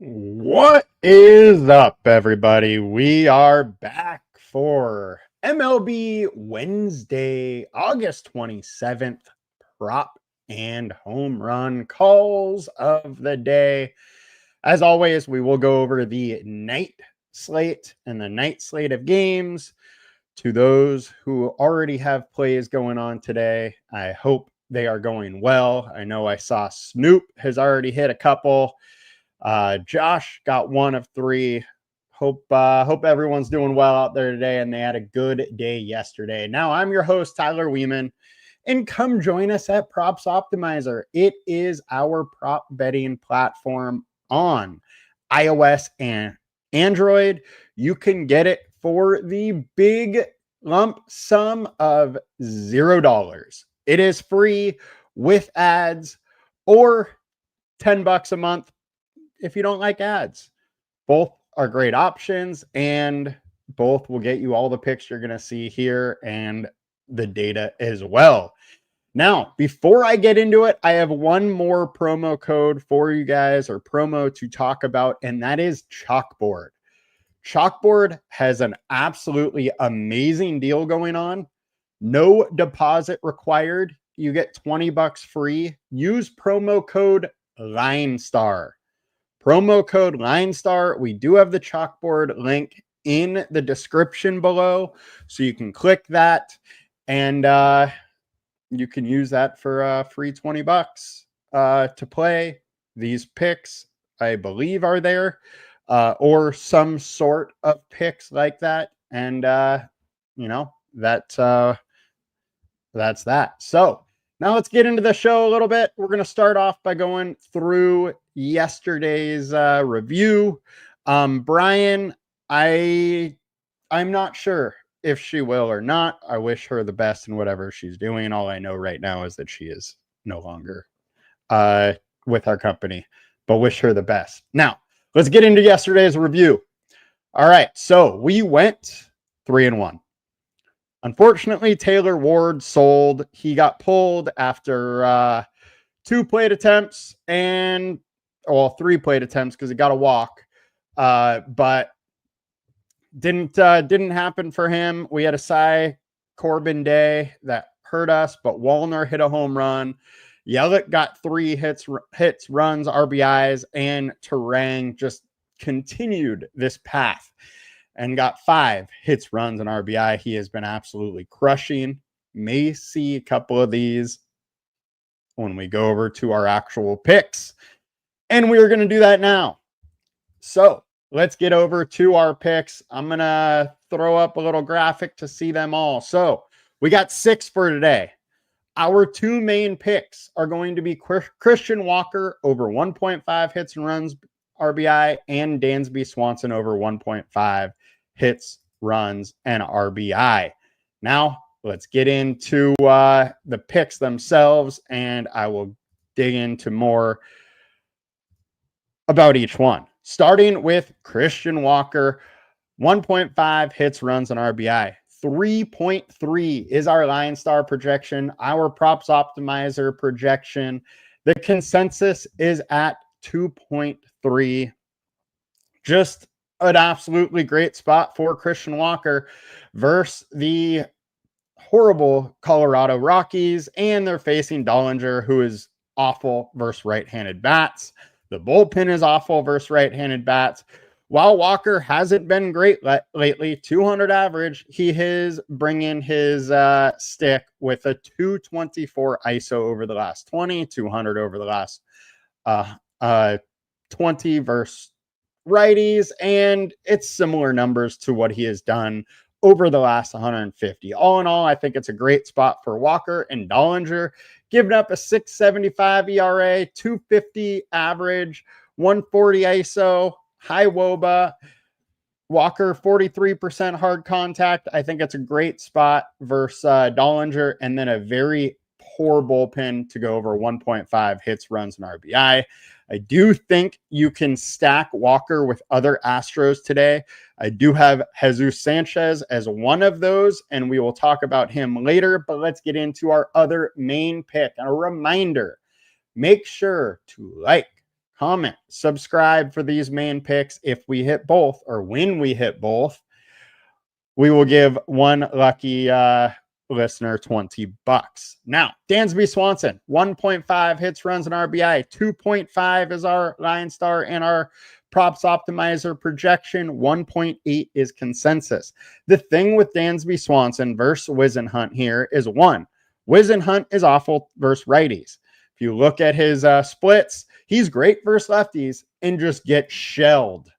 What is up, everybody? We are back for MLB Wednesday, August 27th, prop and home run calls of the day. As always, we will go over the night slate and the night slate of games. To those who already have plays going on today, I hope they are going well. I know I saw Snoop has already hit a couple. Josh got one of three. Hope everyone's doing well out there today, and they had a good day yesterday. Now, I'm your host, Tyler Wiemann, and come join us at Props Optimizer. It is our prop betting platform on iOS and Android. You can get it for the big lump sum of $0. It is free with ads, or $10 a month if you don't like ads. Both are great options, and both will get you all the picks you're going to see here and the data as well. Now, before I get into it, I have one more promo code for you guys, or promo to talk about, and that is CHALKBOARD. CHALKBOARD has an absolutely amazing deal going on. No deposit required. You get $20 free. Use promo code LineStar. Promo code LineStar. We do have the CHALKBOARD link in the description below, so you can click that, and you can use that for free $20 to play. These picks, I believe, are there, or some sort of picks like that, and that's that. So now let's get into the show a little bit. We're going to start off by going through yesterday's review. Brian, I'm not sure if she will or not. I wish her the best in whatever she's doing. All I know right now is that she is no longer with our company, but wish her the best. Now, let's get into yesterday's review. All right, so we went 3-1. Unfortunately, Taylor Ward sold. He got pulled after 2 plate attempts and, well, 3 plate attempts because he got a walk, but didn't happen for him. We had a Cy Corbin day that hurt us, but Wallner hit a home run. Yelich got 3 hits, runs, RBIs, and Turang just continued this path and got 5 hits, runs, and RBI. He has been absolutely crushing. May see a couple of these when we go over to our actual picks, and we're going to do that now. So let's get over to our picks. I'm going to throw up a little graphic to see them all. So we got 6 for today. Our 2 main picks are going to be Christian Walker over 1.5 hits and runs, RBI, and Dansby Swanson over 1.5 hits, runs, and RBI. Now, let's get into the picks themselves, and I will dig into more about each one. Starting with Christian Walker, 1.5 hits, runs, and RBI. 3.3 is our LineStar projection, our Props Optimizer projection. The consensus is at 2.3. Just an absolutely great spot for Christian Walker versus the horrible Colorado Rockies, and they're facing Daulton, who is awful versus right-handed bats. The bullpen is awful versus right-handed bats. While Walker hasn't been great lately, 200 average, he is bringing his stick with a 224 ISO over the last 20, 200 over the last 20 versus righties, and it's similar numbers to what he has done over the last 150. All in all, I think it's a great spot for Walker and Daulton, giving up a 6.75 ERA, 250 average, 140 ISO, high WOBA. Walker, 43% hard contact. I think it's a great spot versus Daulton, and then a very poor bullpen to go over 1.5 hits, runs, and RBI. I do think you can stack Walker with other Astros today. I do have Jesus Sanchez as one of those, and we will talk about him later, but let's get into our other main pick. And a reminder, make sure to like, comment, subscribe for these main picks. If we hit both, or when we hit both, we will give one lucky listener $20. Now, Dansby Swanson, 1.5 hits, runs, and RBI. 2.5 is our LineStar and our props optimizer projection. 1.8 is consensus. The thing with Dansby Swanson versus Whisenhunt here is one, Whisenhunt is awful versus righties. If you look at his splits, he's great versus lefties and just gets shelled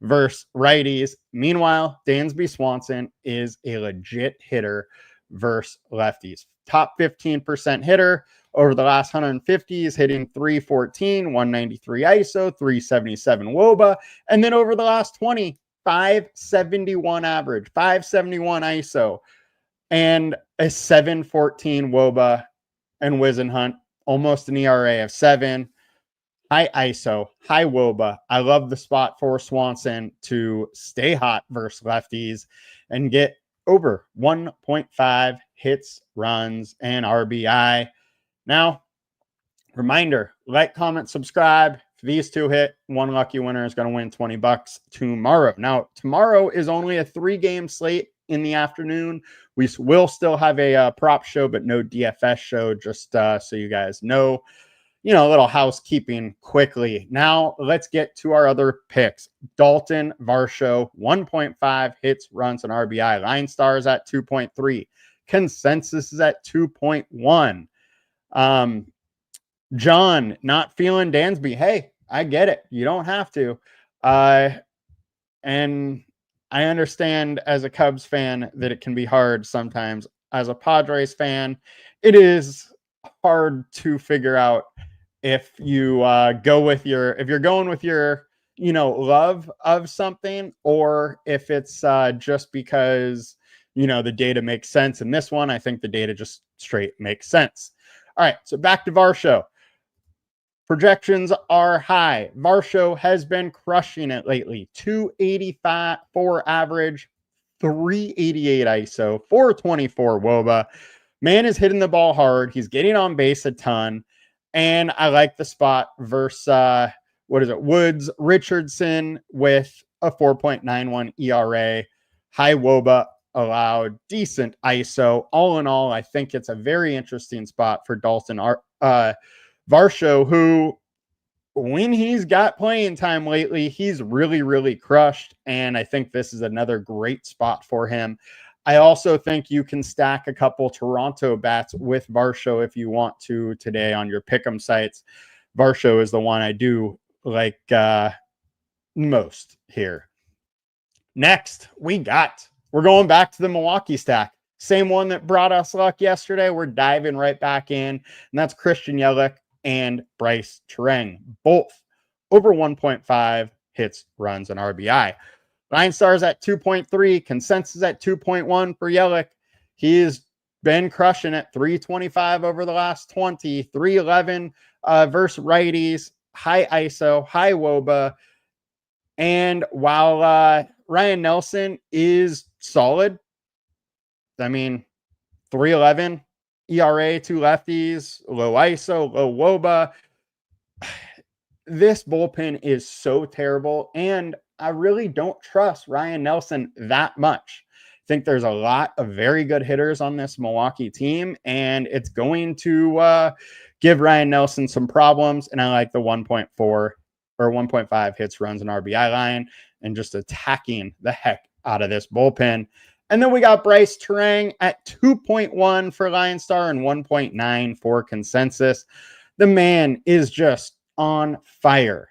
versus righties. Meanwhile, Dansby Swanson is a legit hitter versus lefties. Top 15% hitter over the last 150 is hitting 314, 193 ISO, 377 WOBA. And then over the last 20, 571 average, 571 ISO, and a 714 WOBA. And Whisenhunt, almost an ERA of 7. High ISO, high WOBA. I love the spot for Swanson to stay hot versus lefties and get over 1.5 hits, runs, and RBI. Now, reminder, like, comment, subscribe. If these two hit, one lucky winner is going to win $20 tomorrow. Now, tomorrow is only a 3-game slate in the afternoon. We will still have a prop show, but no DFS show, just so you guys know. A little housekeeping quickly. Now, let's get to our other picks. Daulton, Varsho, 1.5 hits, runs, and RBI. LineStar is at 2.3. Consensus is at 2.1. John, not feeling Dansby. Hey, I get it. You don't have to. And I understand as a Cubs fan that it can be hard sometimes. As a Padres fan, it is hard to figure out if you if you're going with your, love of something, or if it's just because, the data makes sense. In this one, I think the data just straight makes sense. All right, so back to Varsho. Projections are high. Varsho has been crushing it lately. 285 for average, 388 ISO, 424 WOBA. Man is hitting the ball hard. He's getting on base a ton. And I like the spot versus, Woods Richardson with a 4.91 ERA, high WOBA allowed, decent ISO. All in all, I think it's a very interesting spot for Daulton Varsho, who, when he's got playing time lately, he's really, really crushed. And I think this is another great spot for him. I also think you can stack a couple Toronto bats with Varsho if you want to today on your pick'em sites. Varsho is the one I do like most here. Next, we're going back to the Milwaukee stack. Same one that brought us luck yesterday. We're diving right back in, and that's Christian Yelich and Brice Turang, both over 1.5 hits, runs, and RBI. LineStar is at 2.3, consensus at 2.1 for Yelich. He's been crushing it, 325 over the last 20, 311 versus righties, high ISO, high WOBA. And while Ryan Nelson is solid, 311 ERA, 2 lefties, low ISO, low WOBA. This bullpen is so terrible, and I really don't trust Ryan Nelson that much. I think there's a lot of very good hitters on this Milwaukee team, and it's going to give Ryan Nelson some problems. And I like the 1.4 or 1.5 hits, runs, and RBI line, and just attacking the heck out of this bullpen. And then we got Brice Turang at 2.1 for LineStar and 1.9 for consensus. The man is just on fire.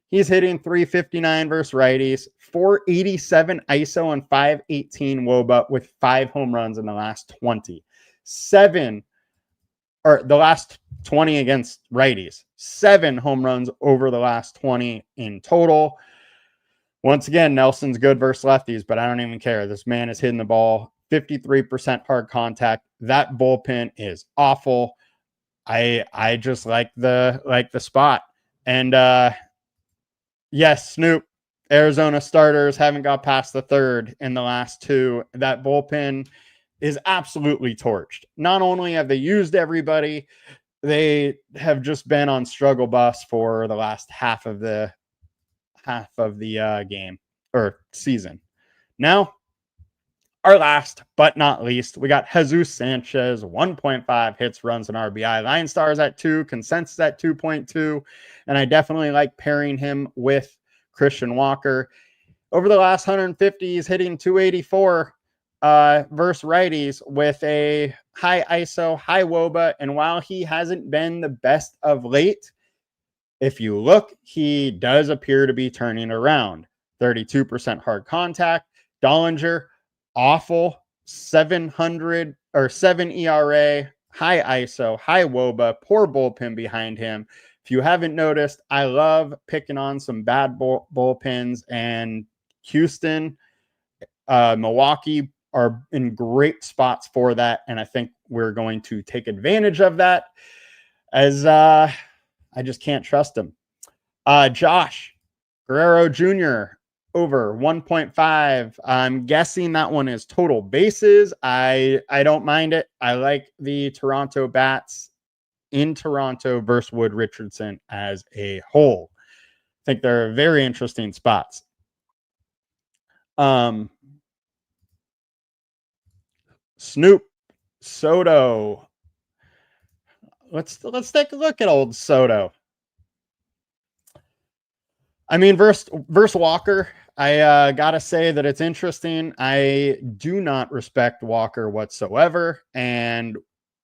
He's hitting 359 versus righties, 487 ISO, and 518 WOBA with 5 home runs in the last 20. The last 20 against righties. 7 home runs over the last 20 in total. Once again, Nelson's good versus lefties, but I don't even care. This man is hitting the ball 53% hard contact. That bullpen is awful. I just like the spot. And yes, Snoop, Arizona starters haven't got past the third in the last 2. That bullpen is absolutely torched. Not only have they used everybody, they have just been on struggle bus for the last half of the game or season. Now, our last but not least, we got Jesus Sanchez, 1.5 hits, runs, and RBI. LineStar is at 2, consensus at 2.2, and I definitely like pairing him with Christian Walker. Over the last 150, he's hitting 284 versus righties with a high ISO, high WOBA, and while he hasn't been the best of late, if you look, he does appear to be turning around. 32% hard contact. Dollinger, awful, 700 or 7 ERA, high ISO, high WOBA, poor bullpen behind him. If you haven't noticed, I love picking on some bad bullpens, and Houston, Milwaukee are in great spots for that, and I think we're going to take advantage of that, as I just can't trust him. Josh Guerrero Jr., over 1.5. I'm guessing that one is total bases. I don't mind it. I like the Toronto bats in Toronto versus Wood Richardson as a whole. I think they're very interesting spots. Snoop Soto. Let's take a look at old Soto. I mean, versus Walker, I gotta say that it's interesting. I do not respect Walker whatsoever, and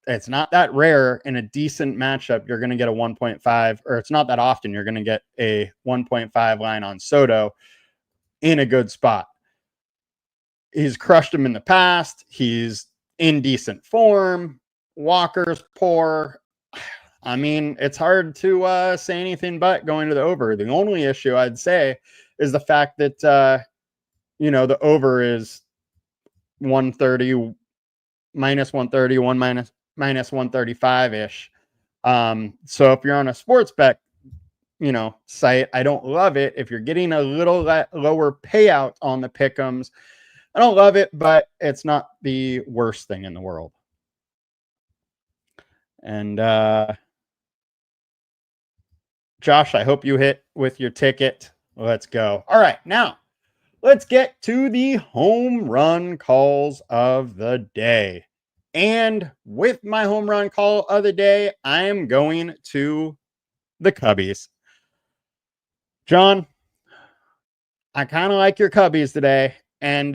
it's not that rare in a decent matchup. You're going to get a 1.5, or it's not that often you're going to get a 1.5 line on Soto in a good spot. He's crushed him in the past. He's in decent form. Walker's poor. I mean, it's hard to say anything but going to the over. The only issue I'd say is the fact that, the over is 130, minus 130, minus 135-ish. So if you're on a sports bet, site, I don't love it. If you're getting a little lower payout on the pick'ems, I don't love it, but it's not the worst thing in the world. And Josh, I hope you hit with your ticket. Let's go. All right, now let's get to the home run calls of the day. And with my home run call of the day, I am going to the Cubbies. John, I kind of like your Cubbies today, and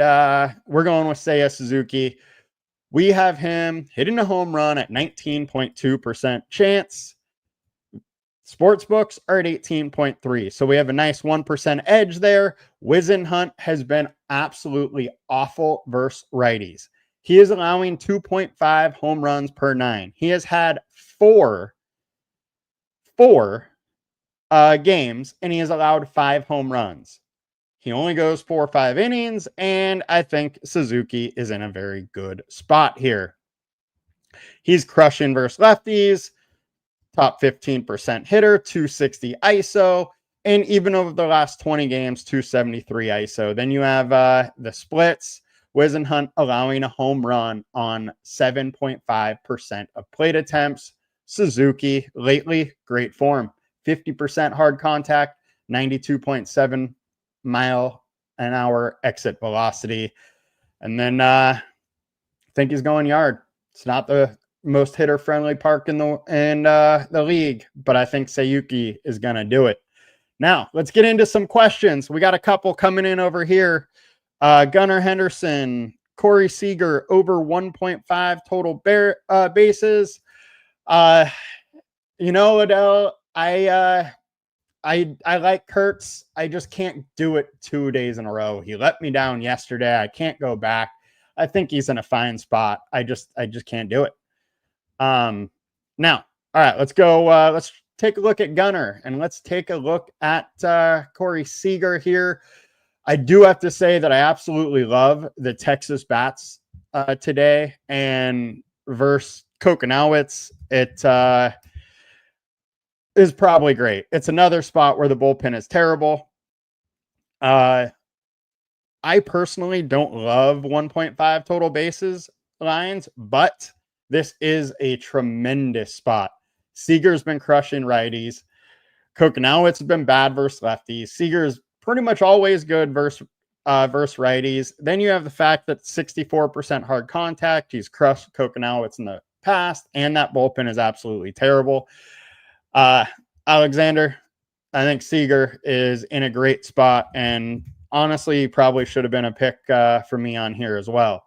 we're going with Seiya Suzuki. We have him hitting a home run at 19.2% chance. Sportsbooks are at 18.3. So we have a nice 1% edge there. Whisenhunt has been absolutely awful versus righties. He is allowing 2.5 home runs per 9. He has had four games, and he has allowed 5 home runs. He only goes 4 or 5 innings, and I think Suzuki is in a very good spot here. He's crushing versus lefties, top 15% hitter, 260 ISO, and even over the last 20 games, 273 ISO. Then you have the splits. Whisenhunt allowing a home run on 7.5% of plate attempts. Suzuki, lately, great form. 50% hard contact, 92.7 mile an hour exit velocity. And then I think he's going yard. It's not the most hitter-friendly park in the league, but I think Sayuki is going to do it. Now, let's get into some questions. We got a couple coming in over here. Gunnar Henderson, Corey Seager, over 1.5 total bases. Adele, I like Kurtz. I just can't do it 2 days in a row. He let me down yesterday. I can't go back. I think he's in a fine spot. I just can't do it. Now, all right, let's go. Let's take a look at Gunnar, and let's take a look at Corey Seager here. I do have to say that I absolutely love the Texas bats today, and versus Kokonowitz, it is probably great. It's another spot where the bullpen is terrible. I personally don't love 1.5 total bases lines, but this is a tremendous spot. Seager's been crushing righties. Kokonowitz has been bad versus lefties. Seager's pretty much always good versus righties. Then you have the fact that 64% hard contact. He's crushed Kokonowitz in the past, and that bullpen is absolutely terrible. Alexander, I think Seager is in a great spot, and honestly, probably should have been a pick for me on here as well.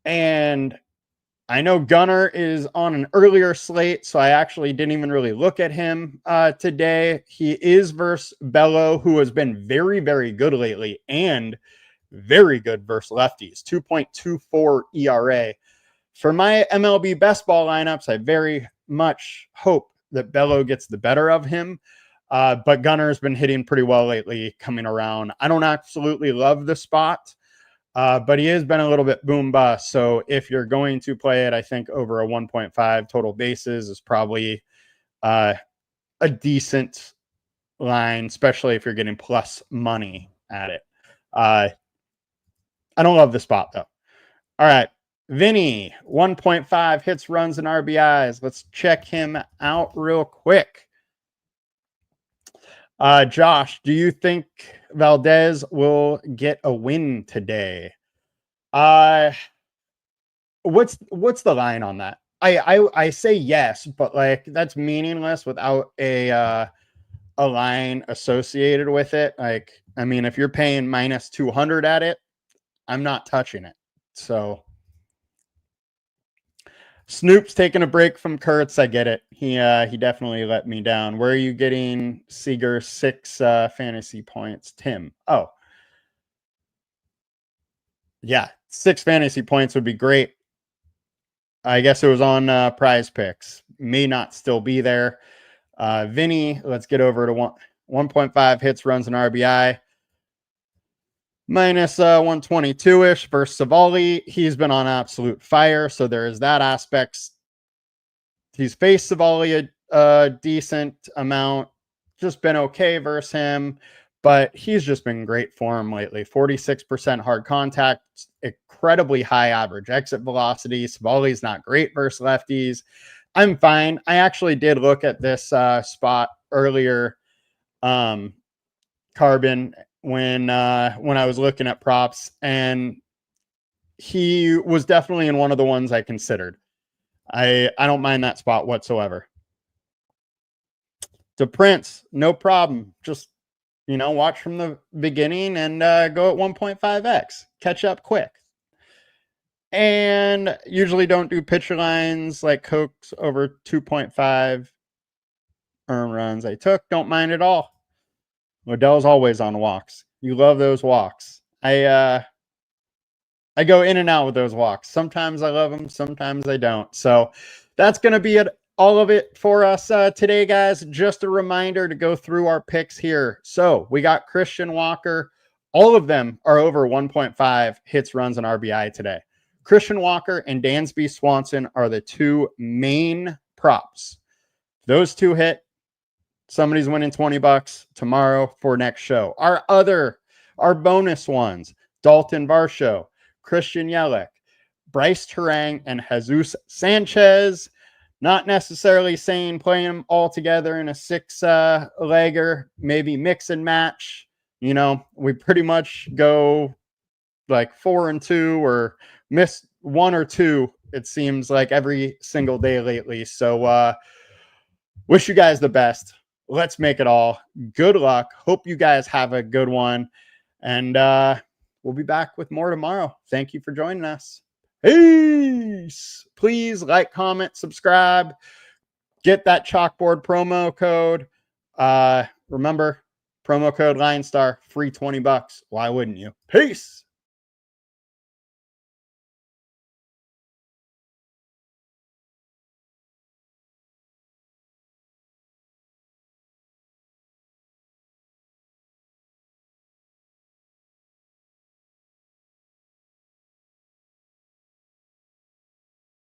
And I know Gunnar is on an earlier slate, so I actually didn't even really look at him today. He is versus Bello, who has been very, very good lately and very good versus lefties. 2.24 ERA. For my MLB best ball lineups, I very much hope that Bello gets the better of him. But Gunner's been hitting pretty well lately coming around. I don't absolutely love the spot, but he has been a little bit boom bust. So if you're going to play it, I think over a 1.5 total bases is probably a decent line, especially if you're getting plus money at it. I don't love the spot, though. All right. Vinny, 1.5 hits, runs, and RBIs. Let's check him out real quick. Josh, do you think Valdez will get a win today? What's the line on that? I say yes, but like that's meaningless without a line associated with it. Like, I mean, if you're paying minus 200 at it, I'm not touching it. So Snoop's taking a break from Kurtz. I get it. He definitely let me down. Where are you getting Seager 6 fantasy points? Tim. Oh. Yeah, 6 fantasy points would be great. I guess it was on PrizePicks. May not still be there. Vinny, let's get over to 1.5 hits, runs, and RBI. Minus 122-ish versus Savali. He's been on absolute fire, so there is that aspect. He's faced Savali a decent amount, just been okay versus him, but he's just been great for him lately. 46% hard contact, incredibly high average exit velocity. Savali's not great versus lefties. I'm fine. I actually did look at this spot earlier, Carbon, when I was looking at props, and he was definitely in one of the ones I considered. I don't mind that spot whatsoever. To Prince, no problem. Just, watch from the beginning and go at 1.5x. Catch up quick. And usually don't do pitcher lines like Cokes over 2.5 earned runs. I don't mind at all. Odell's always on walks. You love those walks. I go in and out with those walks. Sometimes I love them, sometimes I don't. So that's going to be all of it for us today, guys. Just a reminder to go through our picks here. So we got Christian Walker. All of them are over 1.5 hits, runs, and RBI today. Christian Walker and Dansby Swanson are the 2 main props. Those 2 hit. Somebody's winning $20 tomorrow for next show. Our bonus ones, Daulton, Varsho, Christian Yelich, Brice, Turang, and Jesus Sanchez. Not necessarily saying playing them all together in a 6-legger, maybe mix and match. We pretty much go like 4 and 2 or miss 1 or 2, it seems like, every single day lately. So wish you guys the best. Let's make it all. Good luck. Hope you guys have a good one. And we'll be back with more tomorrow. Thank you for joining us. Peace. Please like, comment, subscribe. Get that chalkboard promo code. Remember, promo code LineStar, free $20. Why wouldn't you? Peace.